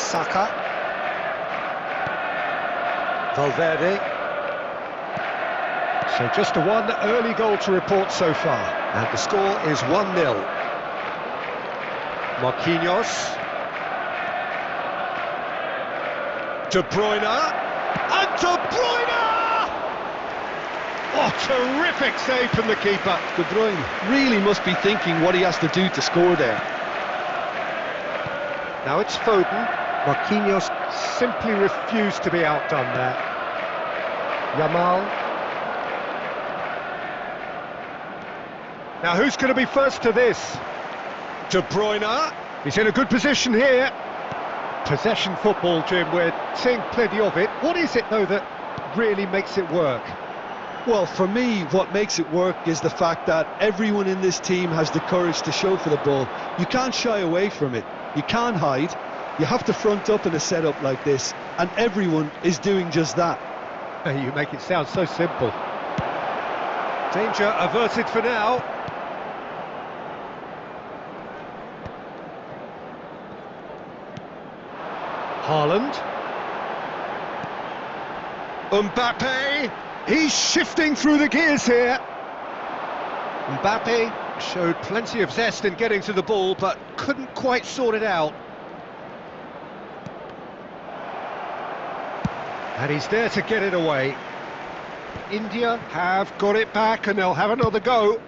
Saka. Valverde. So just the one early goal to report so far. And the score is 1-0. Marquinhos. De Bruyne. And De Bruyne! Oh, terrific save from the keeper. De Bruyne really must be thinking what he has to do to score there. Now it's Foden. Marquinhos simply refused to be outdone there. Yamal. Now who's going to be first to this? De Bruyne. He's in a good position here. Possession football, Jim, we're seeing plenty of it. What is it, though, that really makes it work? Well, for me, what makes it work is the fact that everyone in this team has the courage to show for the ball. You can't shy away from it. You can't hide. You have to front up in a setup like this, and everyone is doing just that. You make it sound so simple. Danger averted for now. Haaland. Mbappe. He's shifting through the gears here. Mbappe showed plenty of zest in getting to the ball, but couldn't quite sort it out. And he's there to get it away. India have got it back and they'll have another go.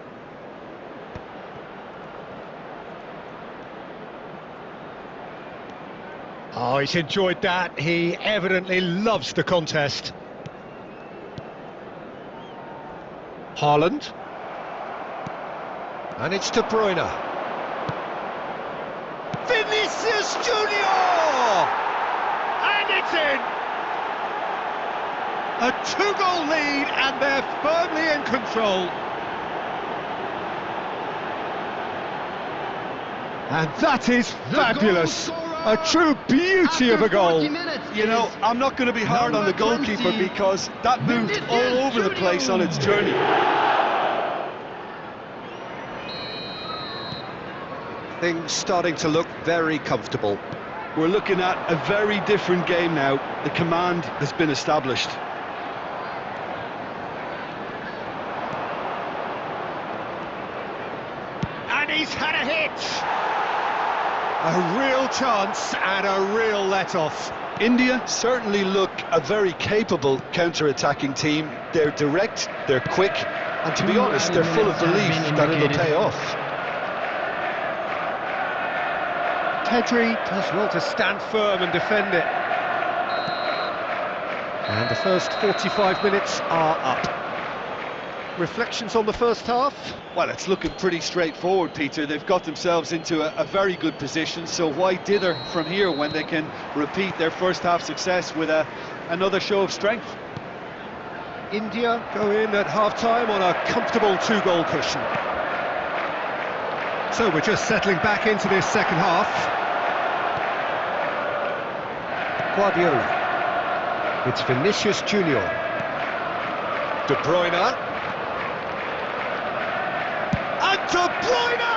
Oh, he's enjoyed that. He evidently loves the contest. Haaland. And it's De Bruyne. Vinicius Junior! And it's in! A 2-goal lead, and they're firmly in control. And that is fabulous. A true beauty of a goal. You know, I'm not going to be hard on the goalkeeper because that moved all over the place on its journey. Things starting to look very comfortable. We're looking at a very different game now. The command has been established. He's had a hit! A real chance and a real let-off. India certainly look a very capable counter-attacking team. They're direct, they're quick, and to be honest, they're full of belief that it'll pay off. Pedri does well to stand firm and defend it. And the first 45 minutes are up. Reflections on the first half? Well, it's looking pretty straightforward, Peter. They've got themselves into a very good position, so why dither from here when they can repeat their first half success with another show of strength? India go in at half-time on a comfortable 2-goal cushion. So we're just settling back into this second half. Guardiola. It's Vinicius Junior. De Bruyne. And De Bruyne!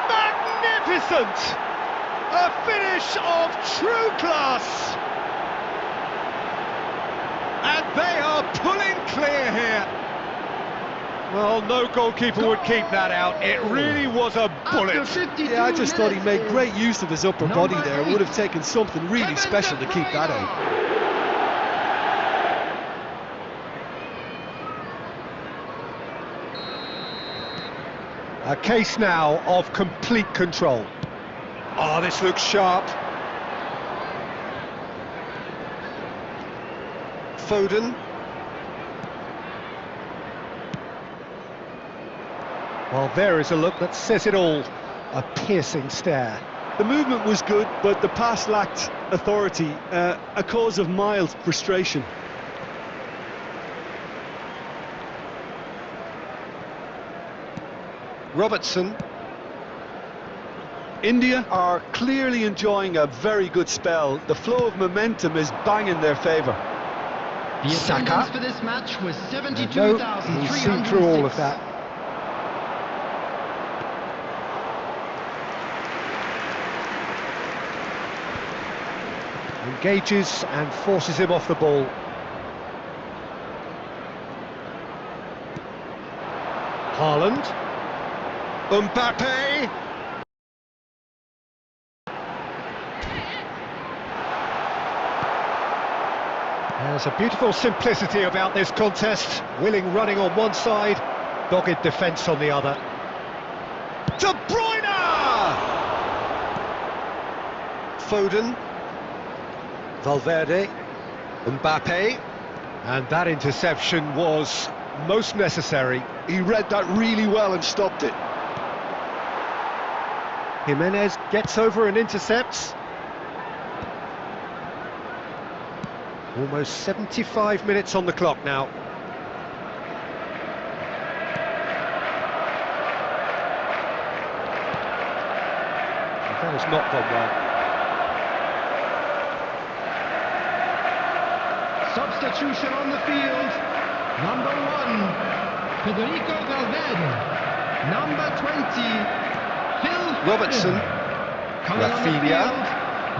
Magnificent! A finish of true class! And they are pulling clear here. Well, no goalkeeper would keep that out. It really was a bullet. Yeah, I just thought he made great use of his upper body there. It would have taken something really special to keep that out. A case now of complete control. Oh, this looks sharp. Foden. Well, there is a look that says it all. A piercing stare. The movement was good, but the pass lacked authority, a cause of mild frustration. Robertson. India are clearly enjoying a very good spell. The flow of momentum is bang in their favour. The attendance for this match was 72,306. He's seen through all of that. Engages and forces him off the ball. Haaland. Mbappe. There's a beautiful simplicity about this contest. Willing running on one side, dogged defence on the other. De Bruyne! Foden. Valverde. Mbappe. And that interception was most necessary. He read that really well and stopped it. Jimenez gets over and intercepts. Almost 75 minutes on the clock now. That has not gone well. Substitution on the field. Number 1, Federico Valverde. Number 20, Phil Robertson. Coming on the Rafinha. field,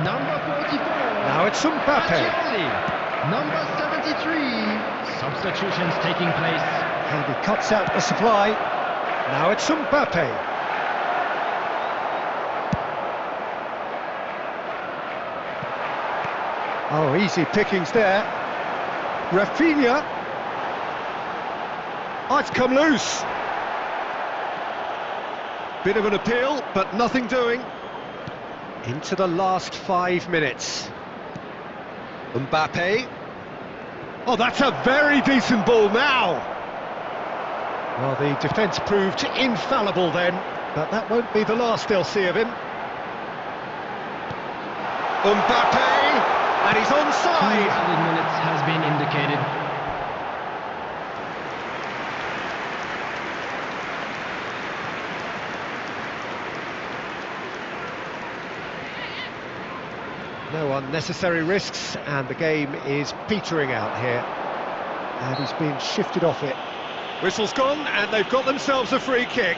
number 44. Now it's Mbappe. Baggio. Number 73. Substitutions taking place. And he cuts out the supply. Now it's Mbappe. Oh, easy pickings there. Rafinha. Oh, it's come loose. Bit of an appeal, but nothing doing. Into the last 5 minutes. Mbappe. Oh, that's a very decent ball now. Well, the defence proved infallible then, but that won't be the last they'll see of him. Mbappe, and he's onside. 2 added minutes has been indicated. No unnecessary risks, and the game is petering out here. And he's been shifted off it. Whistle's gone, and they've got themselves a free kick.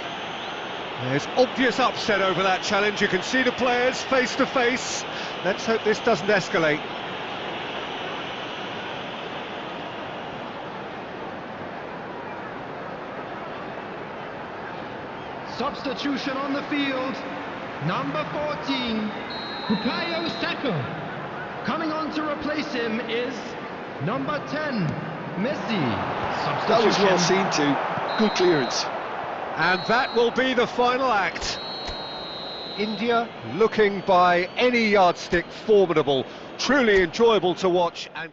There's obvious upset over that challenge. You can see the players face to face. Let's hope this doesn't escalate. Substitution on the field. Number 14, Bukayo Saka. Coming on to replace him is number 10, Messi. Substitution. That was well seen too. Good clearance. And that will be the final act. India looking by any yardstick formidable, truly enjoyable to watch and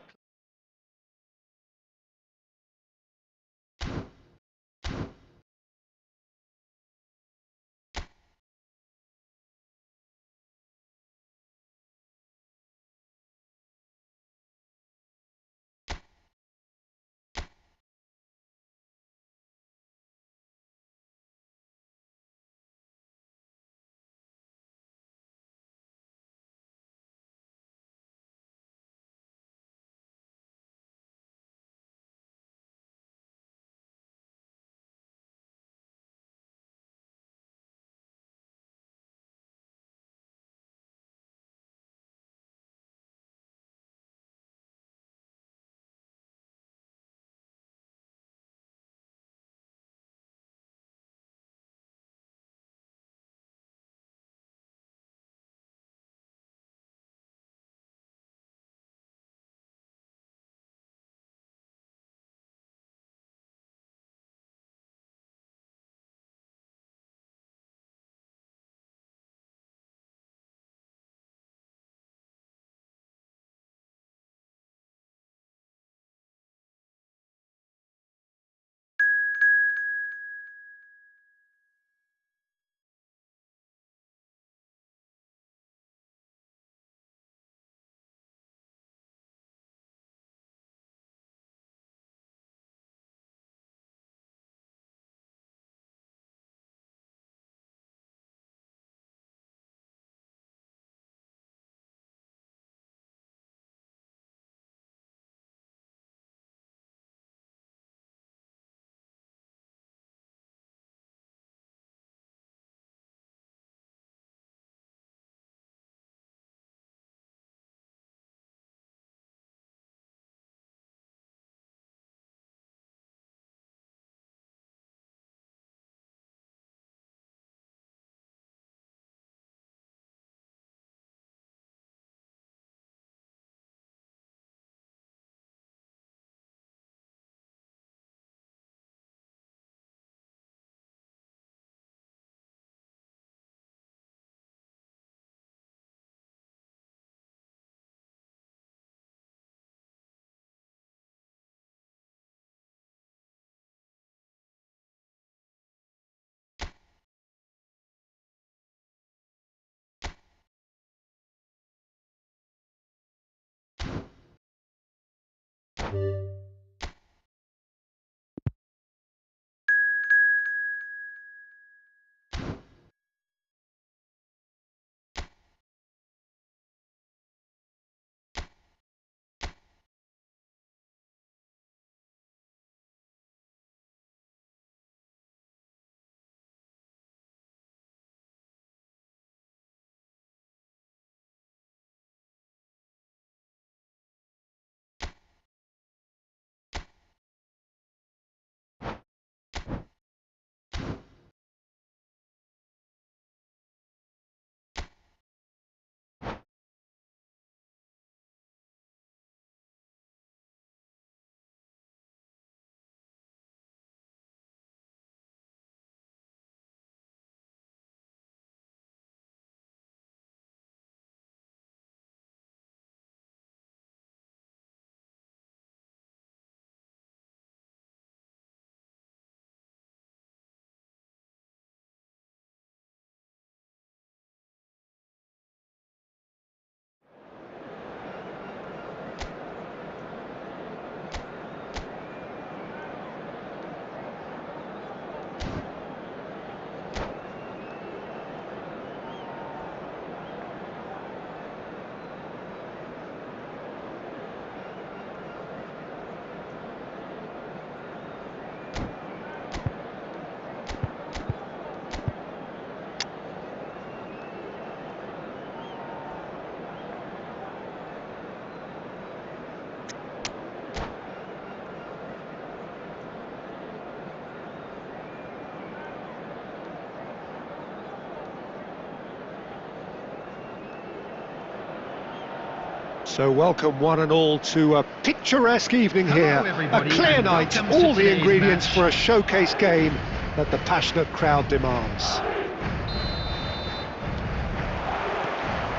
So welcome one and all to a picturesque evening here, a clear night, all the ingredients for a showcase game that the passionate crowd demands.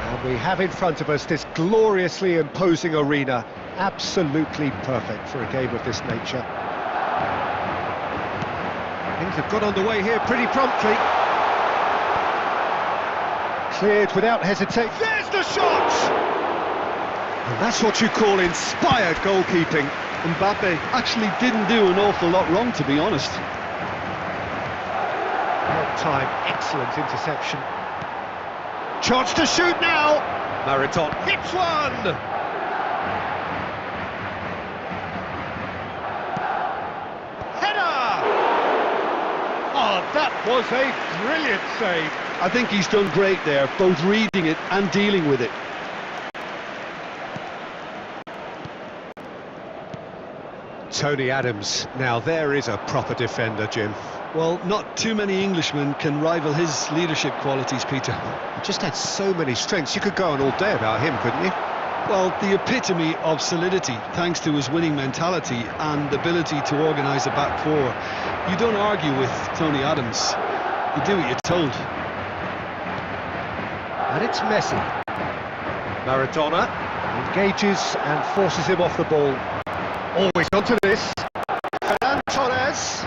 And we have in front of us this gloriously imposing arena, absolutely perfect for a game of this nature. Things have got underway here pretty promptly. Cleared without hesitation. There's the shot! And that's what you call inspired goalkeeping. Mbappe actually didn't do an awful lot wrong, to be honest. Well time, excellent interception. Chance to shoot now! Marathon hits one! Header! Oh, that was a brilliant save. I think he's done great there, both reading it and dealing with it. Tony Adams, now there is a proper defender, Jim. Well, not too many Englishmen can rival his leadership qualities, Peter. He just had so many strengths, you could go on all day about him, couldn't you? Well, the epitome of solidity, thanks to his winning mentality and ability to organise a back four. You don't argue with Tony Adams, you do what you're told. And it's Messi. Maradona engages and forces him off the ball. Always onto this. Fernando Torres.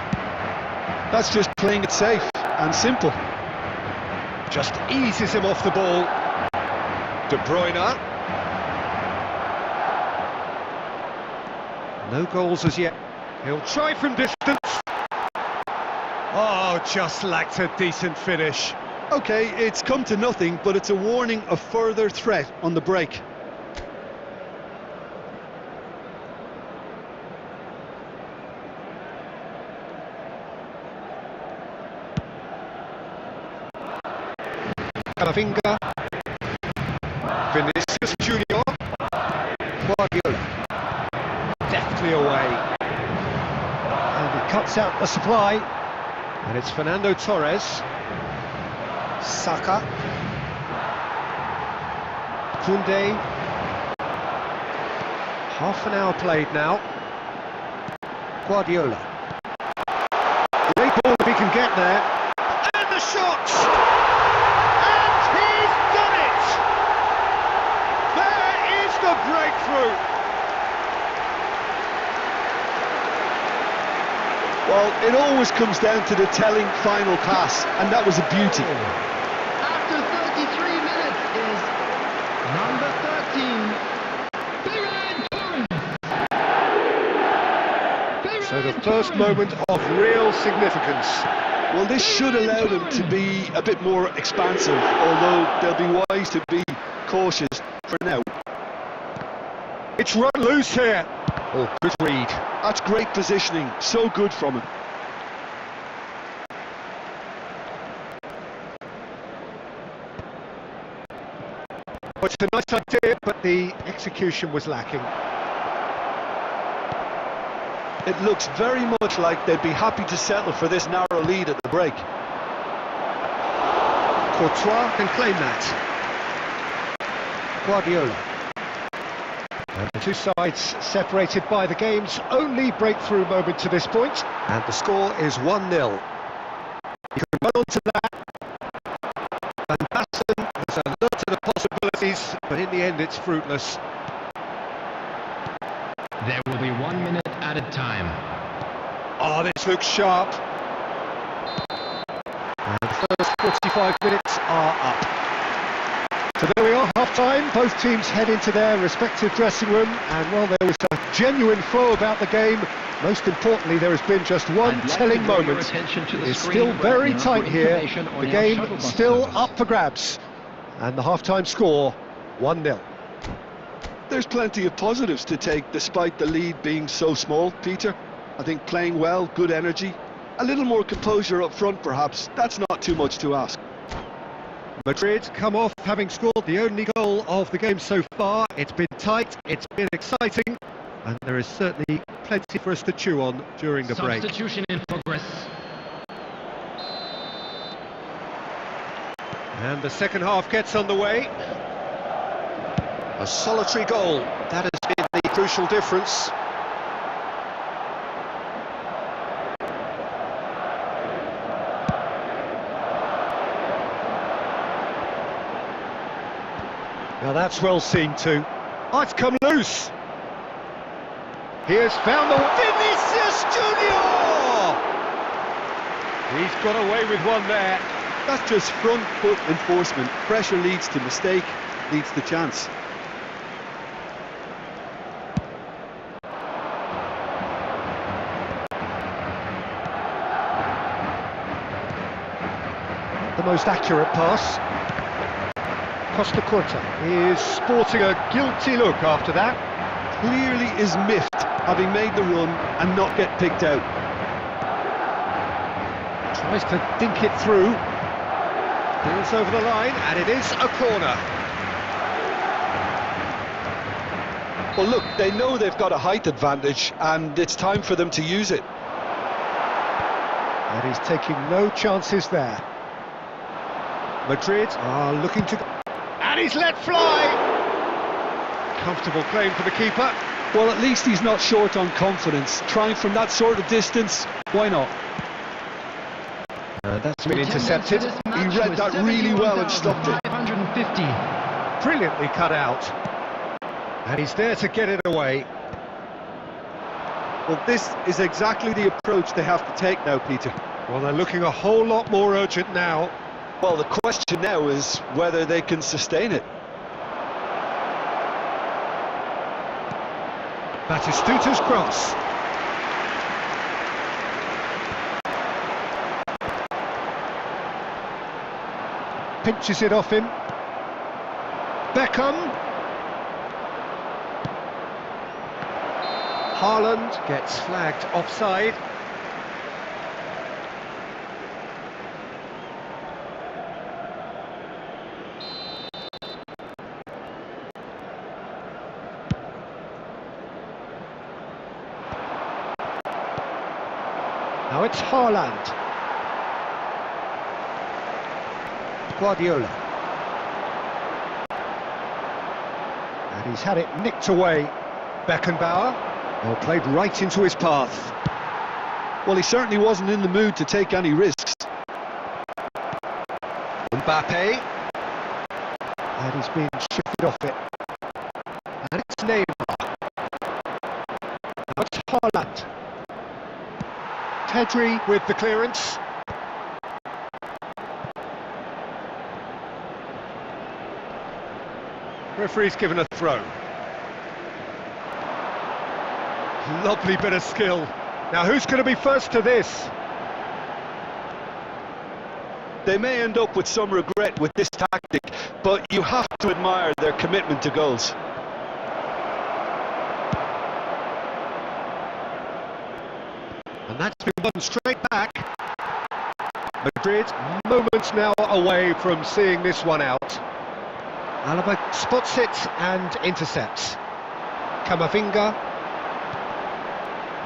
That's just playing it safe and simple. Just eases him off the ball. De Bruyne. No goals as yet. He'll try from distance. Oh, just lacked a decent finish. Okay, it's come to nothing, but it's a warning of further threat on the break. Camavinga, Vinicius Junior, Guardiola, deftly away, and he cuts out the supply, and it's Fernando Torres, Saka, Koundé, half an hour played now, Guardiola, great ball if he can get there, and the shot! Breakthrough. Well, it always comes down to the telling final pass, and that was a beauty. After 33 minutes is number 13, Ferran Torres. So the first moment of real significance. Well, this should allow them to be a bit more expansive, although they'll be wise to be cautious for now. It's run loose here. Oh, good read. That's great positioning, so good from him. Well, it's a nice idea, but the execution was lacking. It looks very much like they'd be happy to settle for this narrow lead at the break. Courtois can claim that. Guardiola. And the two sides separated by the game's only breakthrough moment to this point. And the score is 1-0. You can run on to that. Van Basten has a lot of possibilities, but in the end it's fruitless. There will be 1 minute added time. Oh, this looks sharp. And the first 45 minutes are up. So there we are, half-time. Both teams head into their respective dressing room, and while there was a genuine flow about the game, most importantly there has been just one telling moment. It's still very tight here. The game still up for grabs. And the half-time score, 1-0. There's plenty of positives to take despite the lead being so small, Peter. I think playing well, good energy, a little more composure up front perhaps, that's not too much to ask. Madrid come off having scored the only goal of the game so far. It's been tight, it's been exciting, and there is certainly plenty for us to chew on during the break. Substitution in progress. And the second half gets underway. A solitary goal, that has been the crucial difference. Now that's well seen too. Oh, it's come loose. He has found the... Vinicius Junior! He's got away with one there. That's just front foot enforcement. Pressure leads to mistake, leads to chance. The most accurate pass. Costa Curta is sporting a guilty look after that. Clearly is miffed, having made the run and not get picked out. Tries to dink it through. Deals over the line, and it is a corner. Well, look, they know they've got a height advantage, and it's time for them to use it. And he's taking no chances there. Madrid are looking to... And he's let fly! Comfortable claim for the keeper. Well, at least he's not short on confidence. Trying from that sort of distance, why not? That's been intercepted. He read that really well and stopped it. 550. Brilliantly cut out. And he's there to get it away. Well, this is exactly the approach they have to take now, Peter. Well, they're looking a whole lot more urgent now. Well, the question now is whether they can sustain it. Batistuta's cross. Pinches it off him. Beckham. Haaland gets flagged offside. Now it's Haaland. Guardiola. And he's had it nicked away. Beckenbauer. Well, played right into his path. Well, he certainly wasn't in the mood to take any risks. Mbappe. And he's been shifted off it. And it's Neymar. Now it's Haaland. Pedri with the clearance. Referee's given a throw. Lovely bit of skill. Now who's going to be first to this? They may end up with some regret with this tactic, but you have to admire their commitment to goals. And that's been won straight back. Madrid moments now away from seeing this one out. Alaba spots it and intercepts. Camavinga.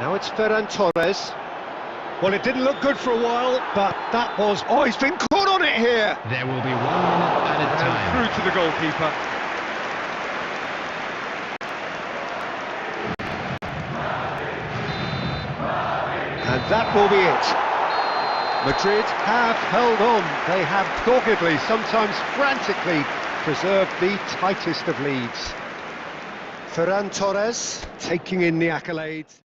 Now it's Ferran Torres. Well, it didn't look good for a while, but that was... Oh, he's been caught on it here! There will be 1 minute added And time. through to the goalkeeper. And that will be it. Madrid have held on. They have doggedly, sometimes frantically, preserved the tightest of leads. Ferran Torres taking in the accolades.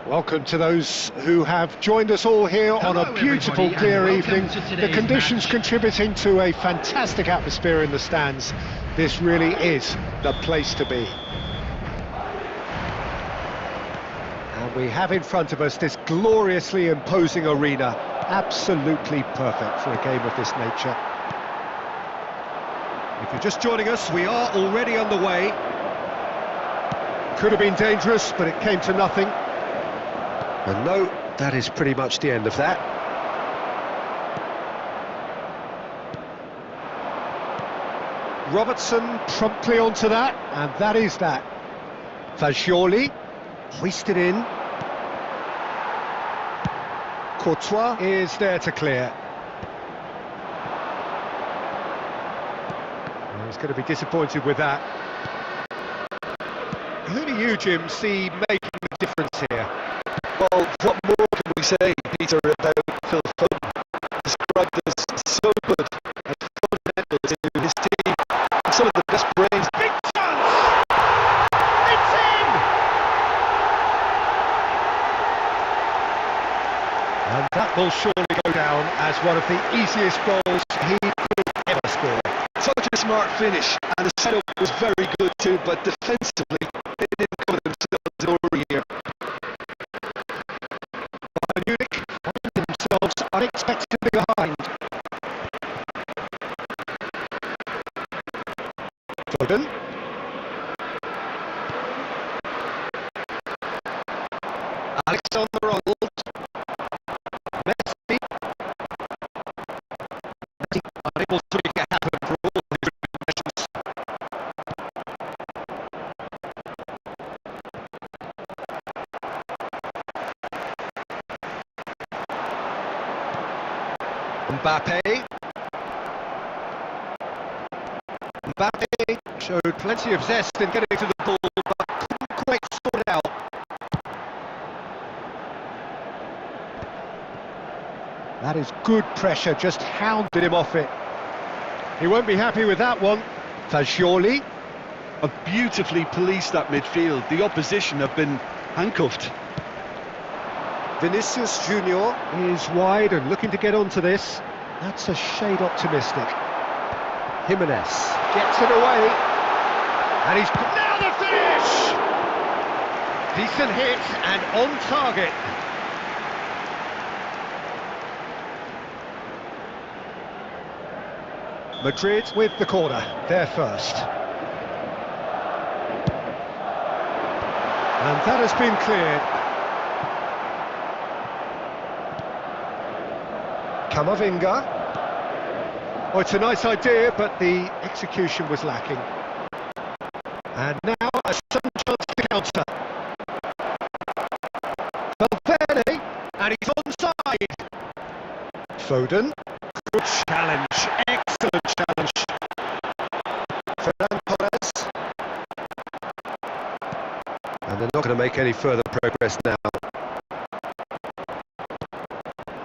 Welcome to those who have joined us all here on a beautiful, everybody, clear and evening. welcome to The today's conditions match. contributing to a fantastic atmosphere in the stands. This really is the place to be. And we have in front of us this gloriously imposing arena. Absolutely perfect for a game of this nature. If you're just joining us, we are already underway. Could have been dangerous, but it came to nothing. And no, that is pretty much the end of that. Robertson promptly onto that, and that is that. Fagioli hoisted in. Courtois is there to clear. Well, he's going to be disappointed with that. Who do you, Jim, see making the difference here? Well, what more can we say, Peter, about Phil Foden? Described as so good and fundamental to his team. Some of the best brains. Big chance! It's in! And that will surely go down as one of the easiest goals he could ever score. Such a smart finish, and the setup was very good too, but defensively, they didn't cover themselves over here. Munich find themselves unexpectedly behind. Foden. Alexander-Arnold. Messi. Messi unable to make it happen for all his measures. Mbappe. Mbappe showed plenty of zest in getting to the ball, but couldn't quite sort it out. That is good pressure, just hounded him off it. He won't be happy with that one. Fagioli. Have beautifully policed that midfield. The opposition have been handcuffed. Vinicius Junior is wide and looking to get onto this. That's a shade optimistic. Jimenez gets it away. And he's... Now the finish! Decent hit and on target. Madrid with the corner, there first. And that has been cleared. Camavinga. Oh, it's a nice idea, but the execution was lacking. And now a sudden chance to counter. Valverde, and he's onside. Foden. Good challenge, excellent challenge. Ferran Torres. And they're not going to make any further progress now.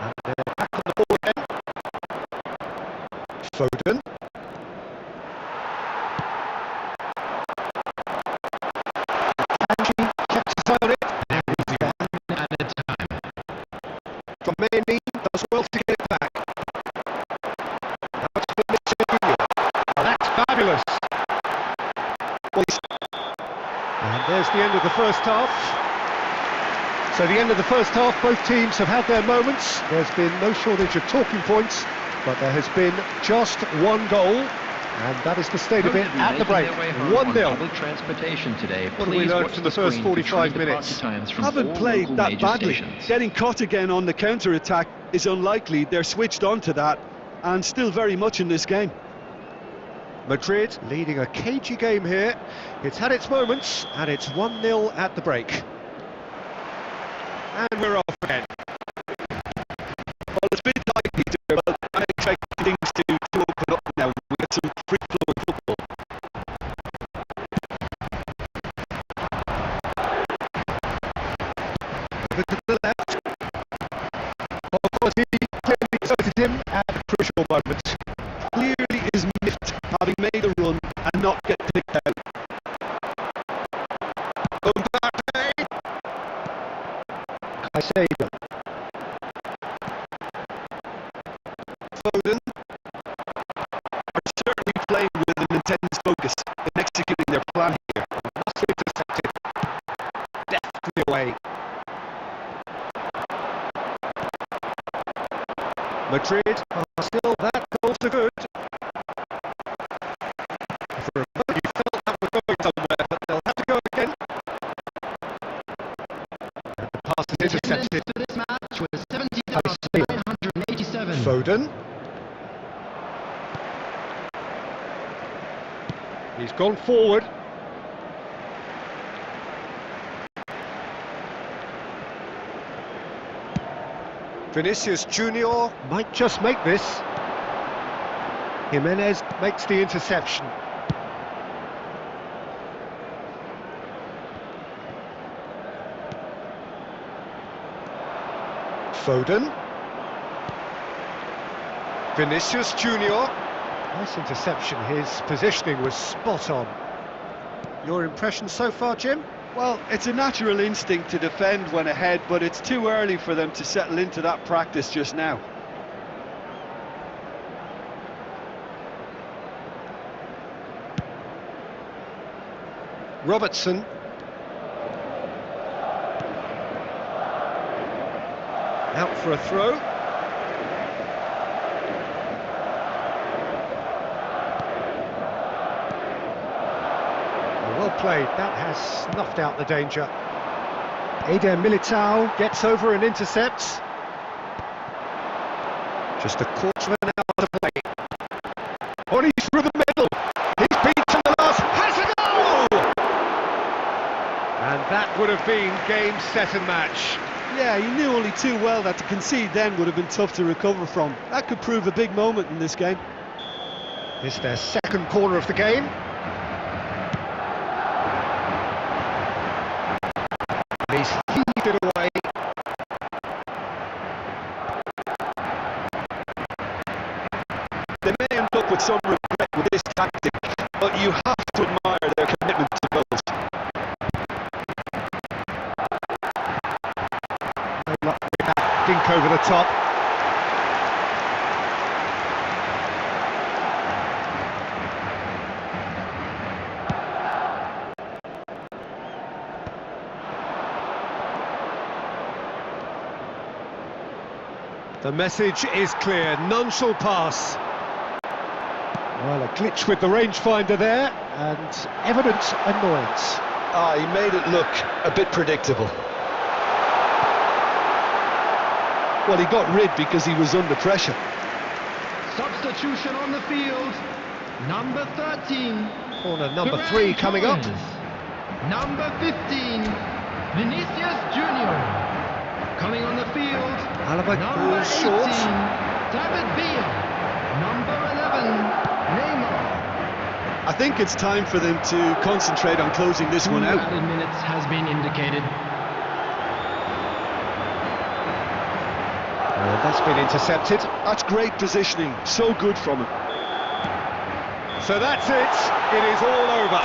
And they're back on the ball again. Foden. Kanji kept his eye on it. At a time. Khomeini does well to get it back. Now it's Vinicius Junior. Oh, that's fabulous. And there's the end of the first half. So the end of the first half, both teams have had their moments. There's been no shortage of talking points, but there has been just one goal, and that is the state of it at the break. 1-0. Public transportation today. What have we learned from the first 45 minutes? Haven't played that badly. Getting caught again on the counter-attack is unlikely. They're switched on to that, and still very much in this game. Madrid leading a cagey game here. It's had its moments, and it's 1-0 at the break. And we're off again. Well, it's been tight, Peter, but I expect things to open up now. We get some free-flowing football. Over to the left. Well, quality clearly excited him at a crucial moment. Clearly is miffed, having made a run and not get picked out. Mbappe. Foden are certainly playing with an intense focus in executing their plan here. Must be intercepted. Deftly away. Madrid are still that goal to good. For a moment you felt that was going somewhere, but they'll have to go again. And the pass is intercepted. For this match was 70,987. Foden. He's gone forward. Vinicius Junior might just make this. Jimenez makes the interception. Foden. Vinicius Junior. Nice interception. His positioning was spot on. Your impression so far, Jim? Well, it's a natural instinct to defend when ahead, but it's too early for them to settle into that practice just now. Robertson. Out for a throw. Well played, that has snuffed out the danger. Eder Militao gets over and intercepts. Just a quarter of an hour to play. Oh, he's through the middle. He's beaten the last. Has a goal! And that would have been game, set and match. Yeah, he knew only too well that to concede then would have been tough to recover from. That could prove a big moment in this game. It's their second corner of the game. He's heaved it away. They may end up with some regret with this tactic, but you have to admire their commitment to goals. No luck with that dink over the top. The message is clear, none shall pass. Well, a glitch with the rangefinder there, and evident annoyance. He made it look a bit predictable. Well, he got rid because he was under pressure. Substitution on the field. Number 13. Corner number 3 coming up. Number 15. Vinicius Junior. Coming on the field. Alaba Number 18. short. David Villa. Number 11. Neymar. I think it's time for them to concentrate on closing this one out. 2 added minutes has been indicated. Well, that's been intercepted. That's great positioning, so good from him. So that's it. It is all over.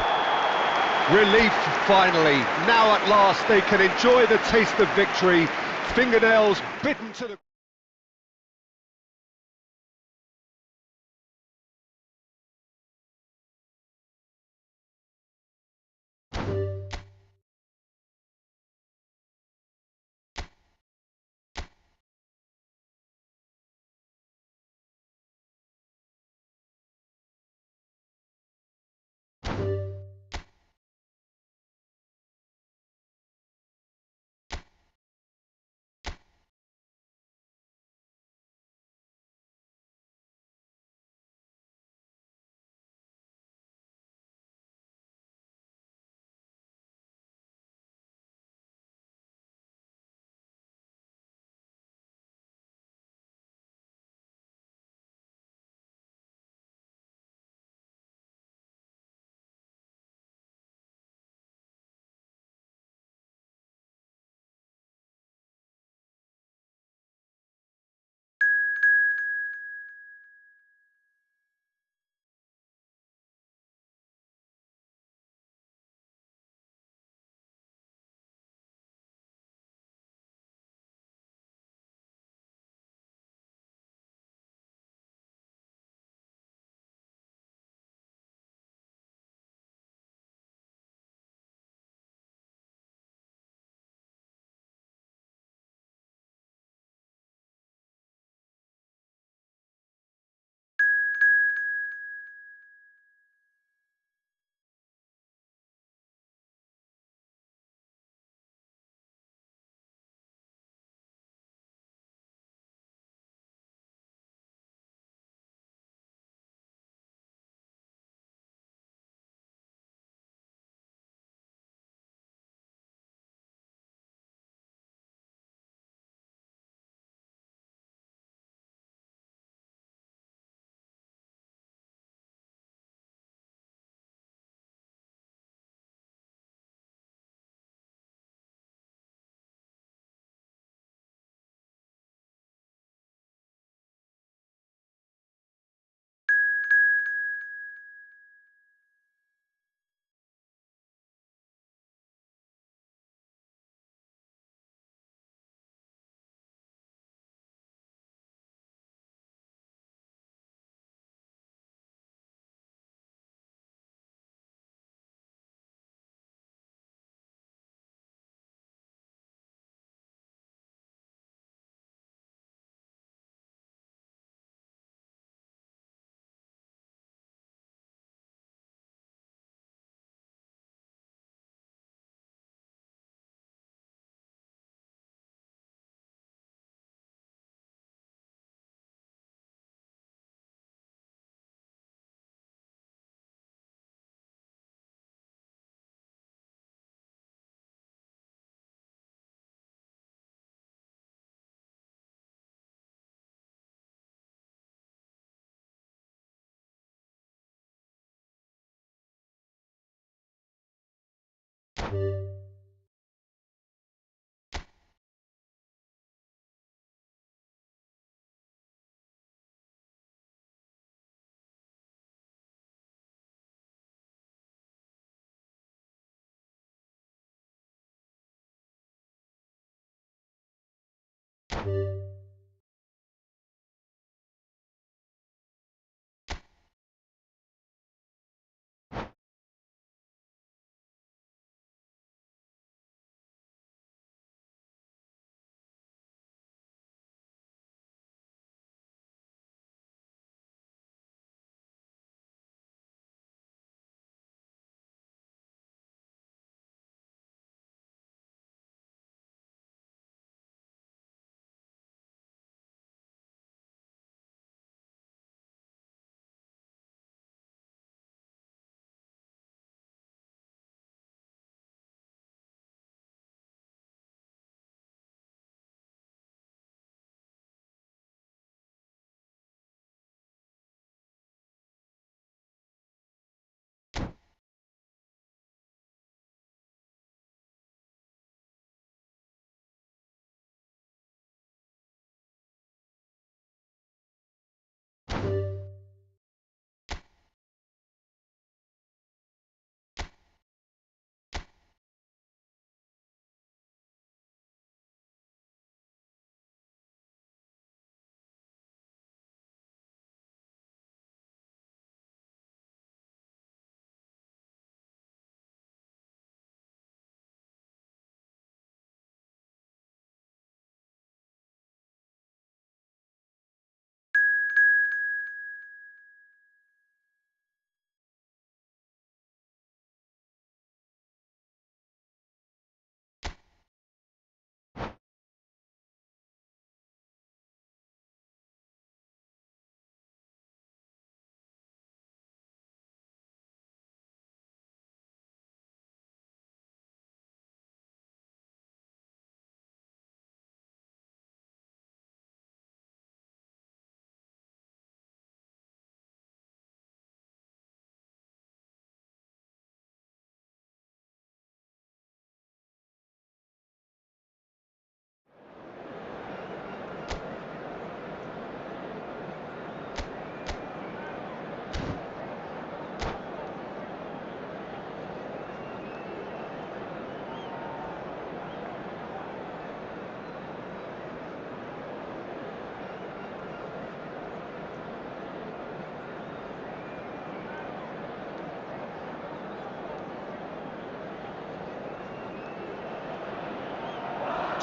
Relief finally. Now at last they can enjoy the taste of victory. Fingernails bitten to the...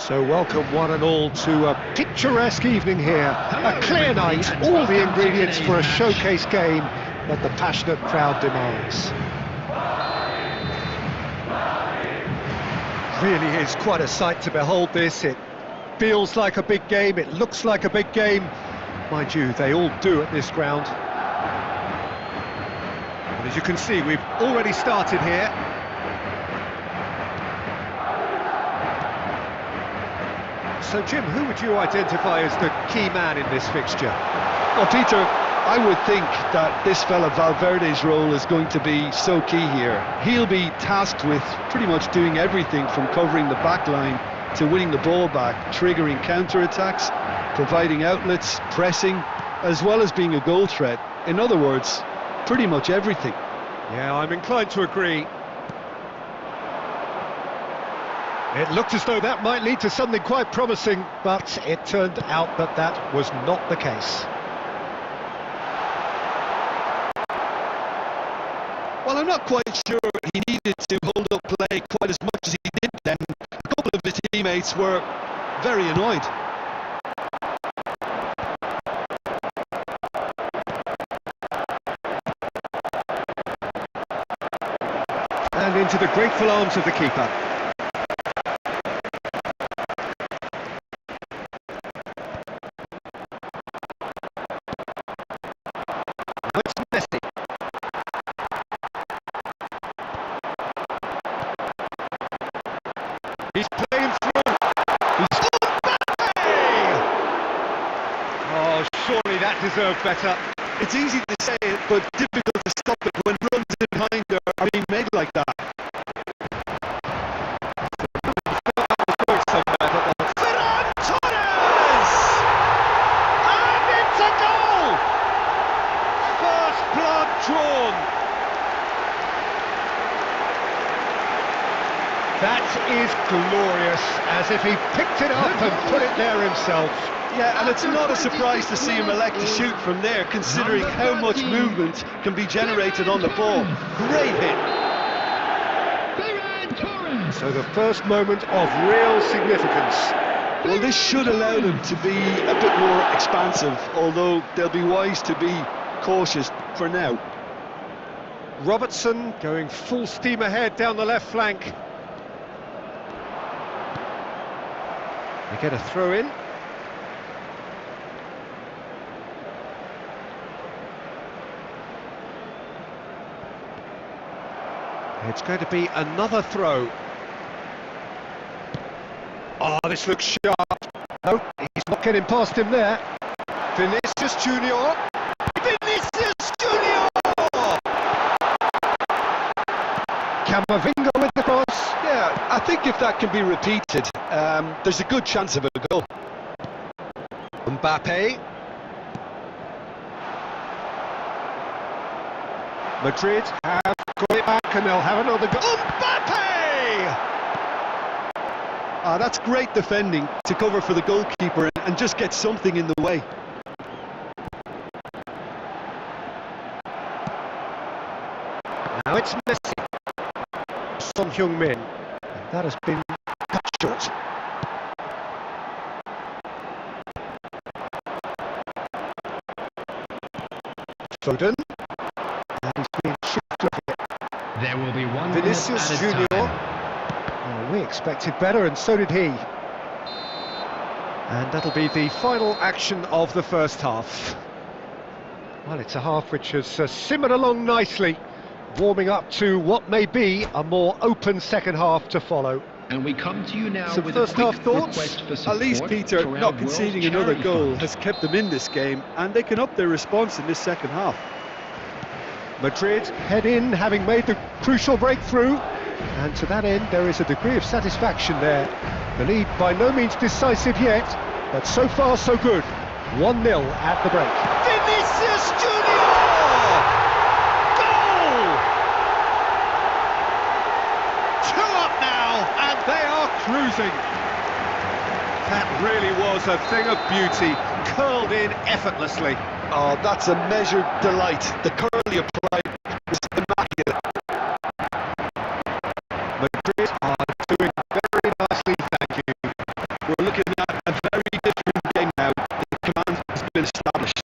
So welcome one and all to a picturesque evening here, a clear night, all the ingredients for a showcase game that the passionate crowd demands. Really is quite a sight to behold this. It feels like a big game, it looks like a big game. Mind you, they all do at this ground. And as you can see, we've already started here. So Jim, who would you identify as the key man in this fixture? Well, Peter, I would think that this fella Valverde's role is going to be so key here. He'll be tasked with pretty much doing everything from covering the back line to winning the ball back, triggering counter-attacks, providing outlets, pressing, as well as being a goal threat. In other words, pretty much everything. Yeah, I'm inclined to agree. It looked as though that might lead to something quite promising, but it turned out that that was not the case. Well, I'm not quite sure he needed to hold up play quite as much as he did then. A couple of his teammates were very annoyed. And into the grateful arms of the keeper. He's playing through. Oh, surely that deserved better. It's easy to say it, but difficult to stop it when runs behind are being made like that. That is glorious, as if he picked it up and put it there himself. Yeah, and it's not a surprise to see him elect to shoot from there, considering how much movement can be generated on the ball. Great hit. So the first moment of real significance. Well, this should allow them to be a bit more expansive, although they'll be wise to be cautious for now. Robertson going full steam ahead down the left flank. They get a throw in. It's going to be another throw. Oh, this looks sharp. No, he's not getting past him there. Vinicius Junior. Vinicius Junior! Camavinga with the cross. Yeah, I think if that can be repeated, there's a good chance of a goal. Mbappe. Madrid have got it back and they'll have another goal. Mbappe! That's great defending to cover for the goalkeeper and just get something in the way. Now it's Messi. Son Heung-min. And that has been cut short. Foden. And he's being chipped off it. There will be one Vinicius minute Junior. at a time. Oh, we expected better, and so did he. And that'll be the final action of the first half. Well, it's a half which has simmered along nicely, warming up to what may be a more open second half to follow. And we come to you now Some with first a quick half thoughts? request for support At least, Peter, for our not conceding World another Charity goal Fund. has kept them in this game, and they can up their response in this second half. Madrid head in, having made the crucial breakthrough, and to that end there is a degree of satisfaction there. The lead by no means decisive yet, but so far so good. 1-0 at the break. Vinicius Junior! Goal! 2 up now, and they are cruising. That really was a thing of beauty, curled in effortlessly. Oh, that's a measured delight. The curl he applied was immaculate. Madrid are doing very nicely, thank you. We're looking at a very different game now. The command has been established.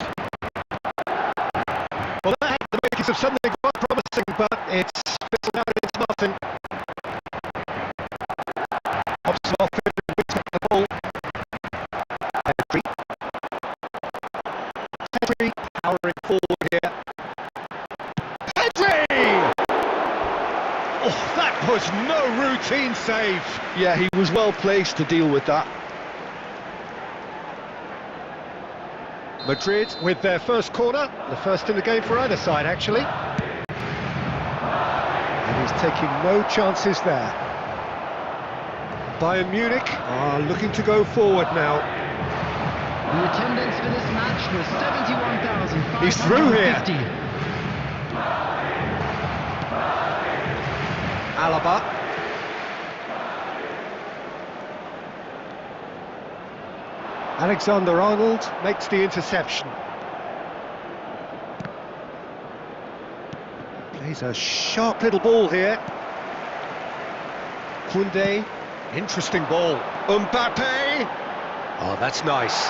Well, that had the makings of something quite promising, but it's fizzled out into nothing. Hobson off it, we take the ball. Pedri powering forward here. Pedri! Oh, that was no routine save. Yeah, he was well placed to deal with that. Madrid with their first corner, the first in the game for either side, actually. And he's taking no chances there. Bayern Munich are looking to go forward now. The attendance for this match was 71,550. He's through here. Alaba. Alexander-Arnold makes the interception. Plays a sharp little ball here. Koundé, interesting ball. Mbappe! Oh, that's nice.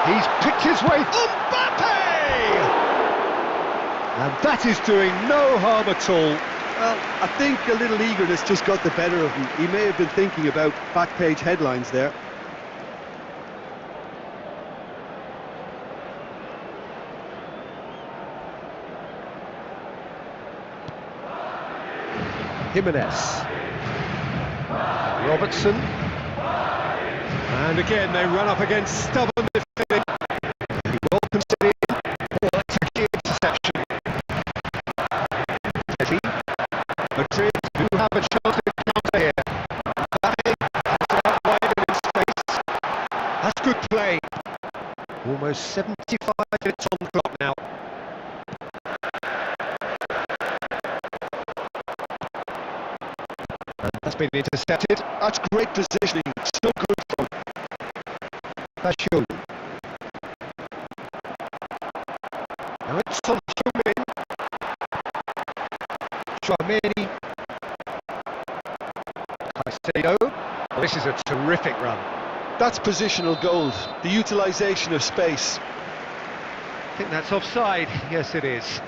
He's picked his way. Mbappe! And that is doing no harm at all. Well, I think a little eagerness just got the better of him. He may have been thinking about back page headlines there. Jimenez. Robertson. And again, they run up against stubborn defending. He welcomes it in. Oh, that's a key interception. Eddie. Madrid do have a chance to counter here. Mbappe has it out wide and in space. That's good play. Almost 75 minutes on the clock now. And the has been intercepted. That's great positioning, so good from Bashul. Now it's on Humin. Chouameni. Caicedo. Well, this is a terrific run. That's positional gold, the utilisation of space. I think that's offside. Yes, it is.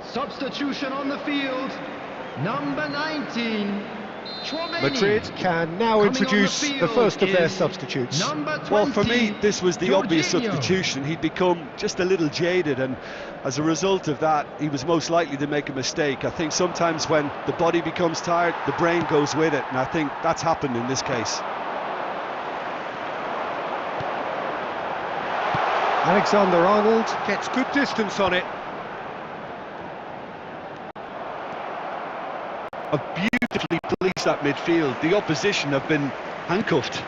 Substitution on the field, number 19, Chouameni. Madrid can now introduce the first of their substitutes. Number 20, Well, for me, this was the obvious Jorginho. substitution. He'd become just a little jaded, and as a result of that, he was most likely to make a mistake. I think sometimes when the body becomes tired, the brain goes with it, and I think that's happened in this case. Alexander-Arnold gets good distance on it. Beautifully policed that midfield. The opposition have been handcuffed.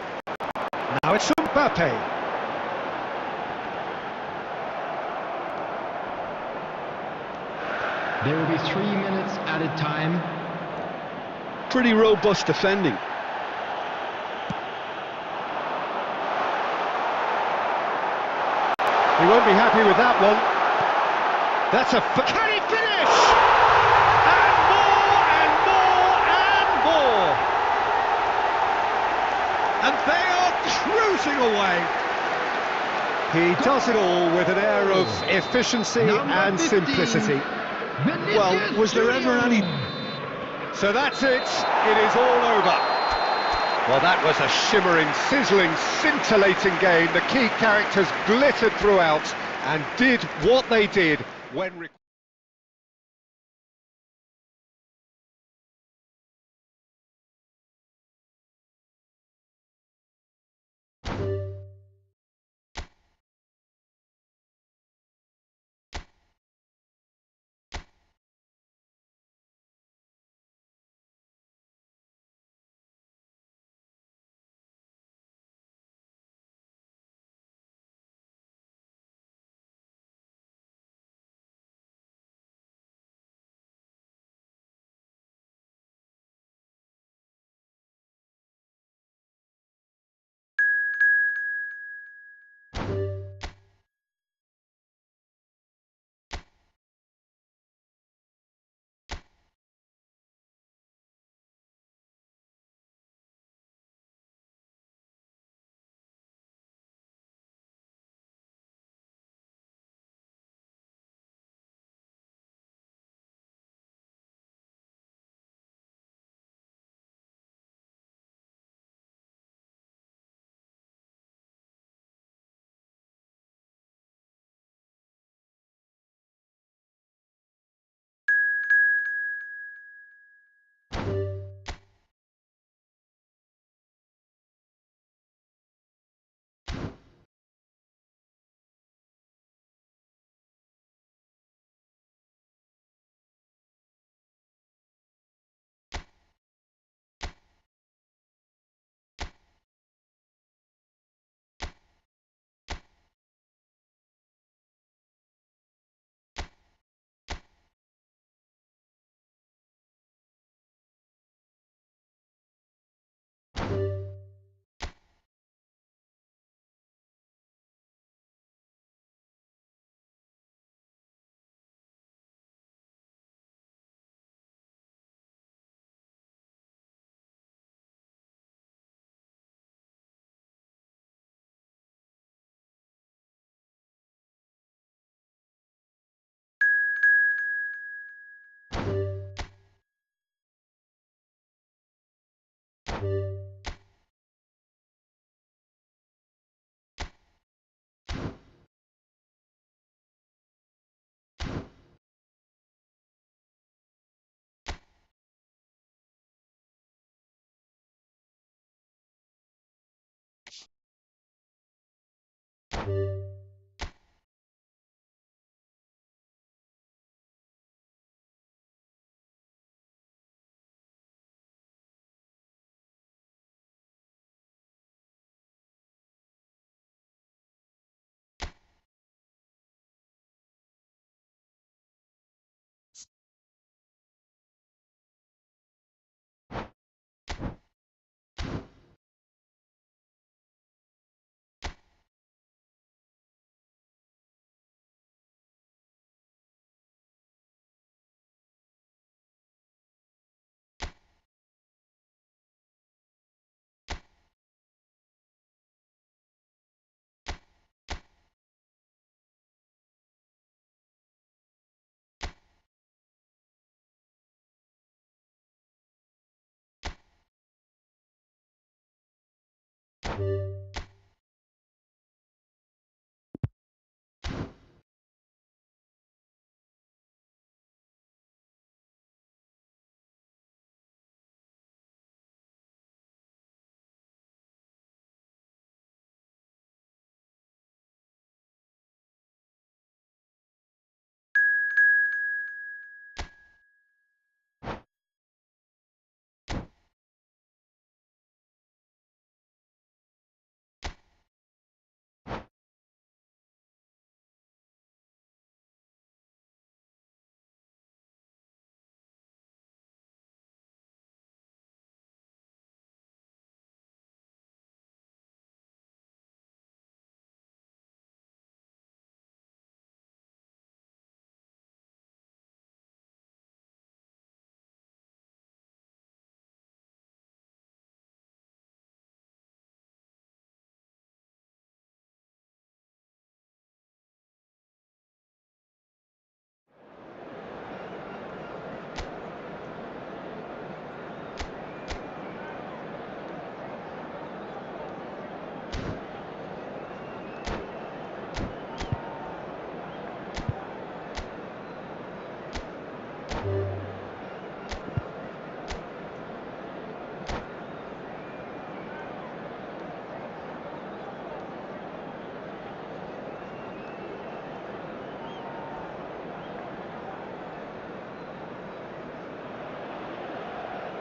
Now it's Mbappe. There will be 3 minutes added time. Pretty robust defending. He won't be happy with that one. That's a... Can he finish? And more, and more, and more. And they are cruising away. He does it all with an air of efficiency and 15, simplicity. Well, was there ever any... So that's it. It is all over. Well, that was a shimmering, sizzling, scintillating game. The key characters glittered throughout and did what they did when required.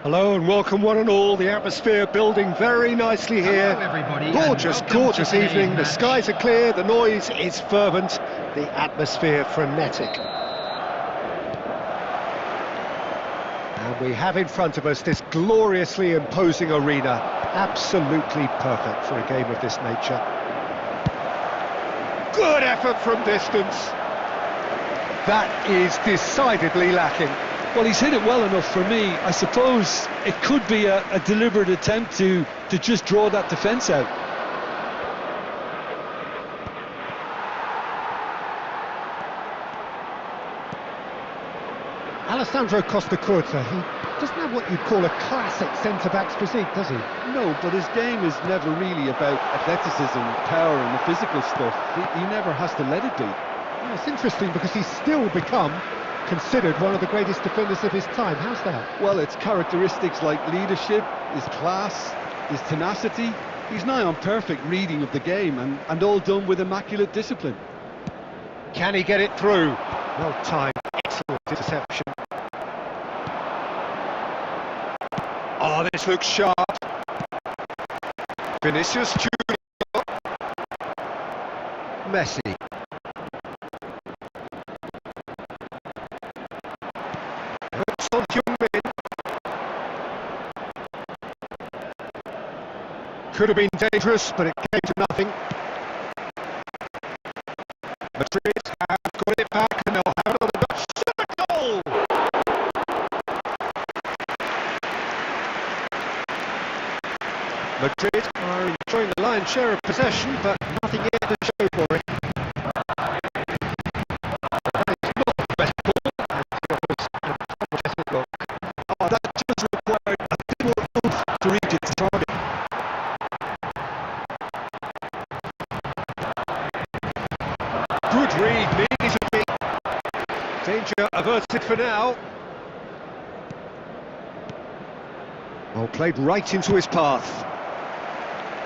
Hello and welcome one and all. The atmosphere building very nicely here. Hello everybody, Gorgeous, and welcome gorgeous to today's evening. The match. skies are clear, the noise is fervent, the atmosphere frenetic. And we have in front of us this gloriously imposing arena. Absolutely perfect for a game of this nature. Good effort from distance. That is decidedly lacking. Well, he's hit it well enough for me. I suppose it could be a deliberate attempt to just draw that defence out. Alessandro Costa-Curta, he doesn't have what you'd call a classic centre-back's physique, does he? No, but his game is never really about athleticism, power and the physical stuff. He never has to let it be. Yeah, it's interesting because he's still become considered one of the greatest defenders of his time. How's that? Well, it's characteristics like leadership, his class, his tenacity. He's nigh on perfect reading of the game and all done with immaculate discipline. Can he get it through? Well timed, excellent interception. Oh, this looks sharp. Vinicius Junior. Messi. On Heung-min. Could have been dangerous, but it came to nothing. Madrid have got it back and they'll have another goal. Madrid are enjoying the lion's share of possession, but nothing yet to show for it. That is not the best ball, and it offers an apologetic look. Oh, that just required a bit more oomph to reach its target. Good read, easily. Danger averted for now. Well, played right into his path.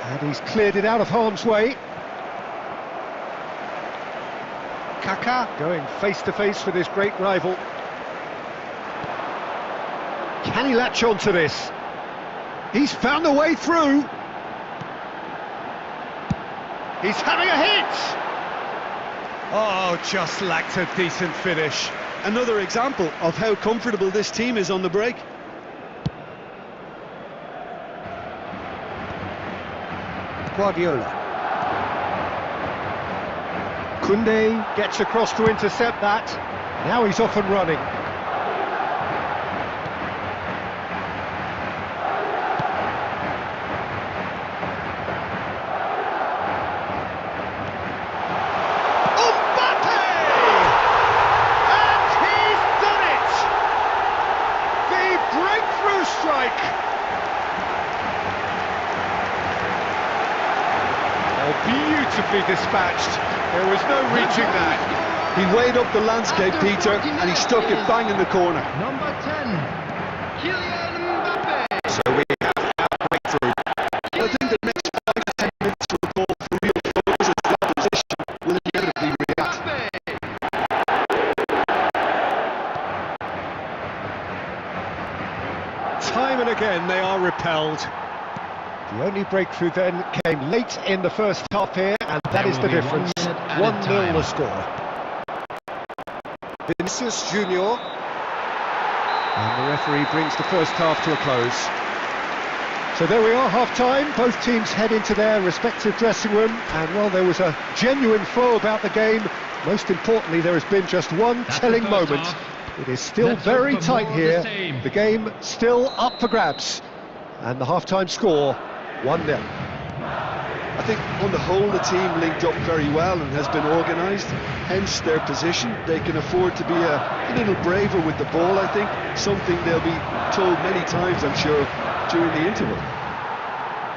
And he's cleared it out of harm's way. Kaká going face to face with his great rival. Can he latch on to this? He's found a way through. He's having a hit! Oh, just lacked a decent finish. Another example of how comfortable this team is on the break. Guardiola. Koundé gets across to intercept that. Now he's off and running. beautifully dispatched. There was no reaching that. He weighed up the landscape, Peter, and he stuck it bang in the corner. Number 10, Kylian Mbappe. So we have our breakthrough. I think the next 5 to 10 minutes will call for real focus as the opposition will inevitably react. Time and again they are repelled. The only breakthrough then came late in the first half here, and that is the difference. 1-0 the score. Vinicius Junior. And the referee brings the first half to a close. So there we are, half-time. Both teams head into their respective dressing room, and well, there was a genuine flow about the game. Most importantly, there has been just one telling moment. It is still very tight here. The game still up for grabs. And the half-time score, 1-0. I think on the whole the team linked up very well and has been organised, hence their position. They can afford to be a little braver with the ball, I think, something they'll be told many times, I'm sure, during the interval.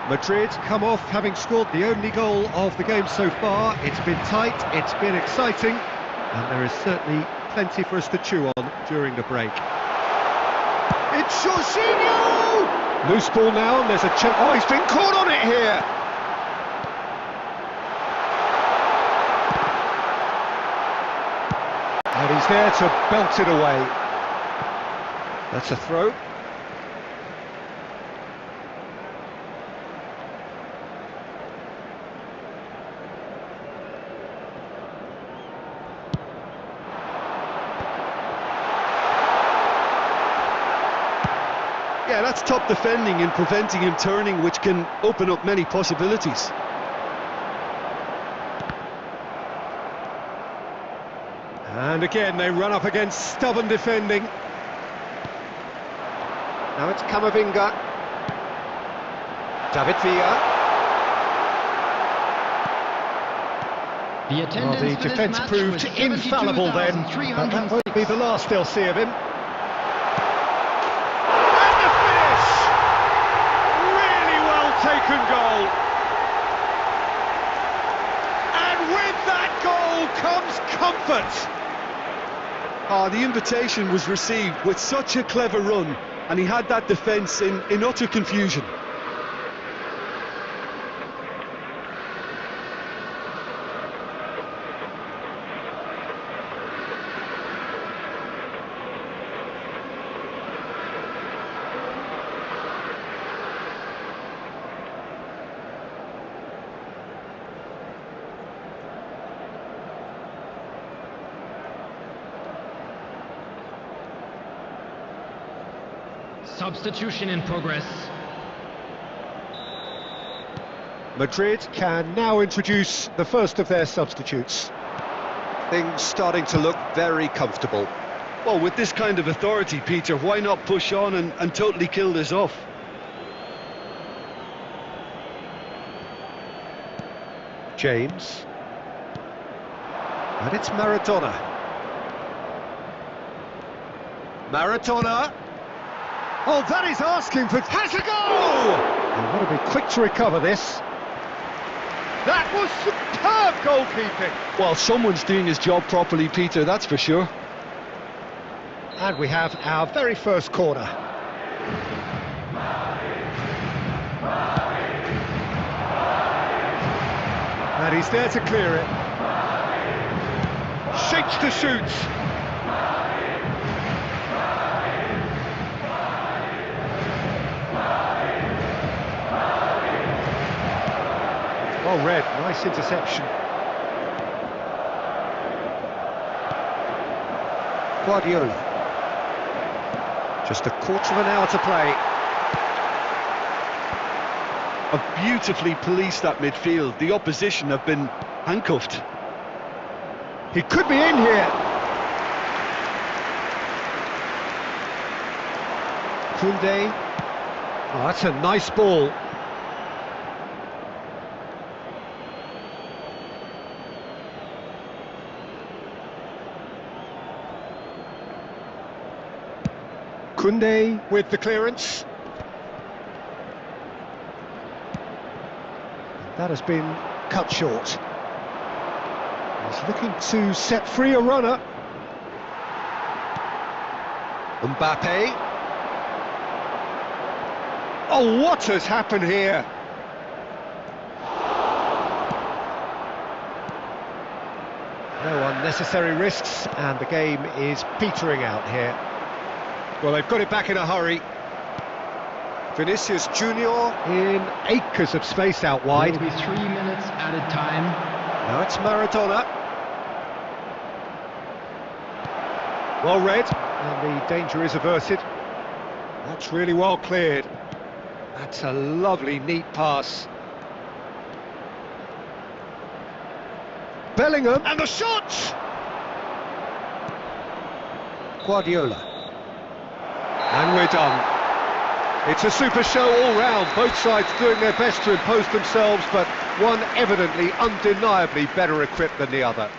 Madrid come off having scored the only goal of the game so far. It's been tight, it's been exciting, and there is certainly plenty for us to chew on during the break. It's Jorginho! Loose ball now, and there's a chance. Oh, he's been caught on it here! And he's there to belt it away. That's a throw. Yeah, that's top defending and preventing him turning, which can open up many possibilities. And again, they run up against stubborn defending. Now it's Camavinga. David Villa. The The defence proved infallible then, but that won't be the last they'll see of him. And the finish! Really well taken goal. And with that goal comes comfort. The invitation was received with such a clever run, and he had that defence in utter confusion. Substitution in progress. Madrid can now introduce the first of their substitutes. Things starting to look very comfortable. Well, with this kind of authority, Peter, why not push on and totally kill this off? James. And it's Maradona. Maradona. Oh, that is asking for... Has a goal! And want to be quick to recover this. That was superb goalkeeping. Well, someone's doing his job properly, Peter, that's for sure. And we have our very first corner. And he's there to clear it. Shapes to shoot. Well read, nice interception. Guardiola. Just a quarter of an hour to play. Have beautifully policed that midfield. The opposition have been handcuffed. He could be in here. Koundé. Oh, that's a nice ball. Koundé with the clearance. That has been cut short. He's looking to set free a runner. Mbappe. Oh, what has happened here? No unnecessary risks, and the game is petering out here. Well, they've got it back in a hurry. Vinicius Junior in acres of space out wide. It'll be 3 minutes added time. Now it's Maradona. Well read, and the danger is averted. That's really well cleared. That's a lovely, neat pass. Bellingham, and the shot! Guardiola. And we're done. It's a super show all round, both sides doing their best to impose themselves, but one evidently, undeniably better equipped than the other.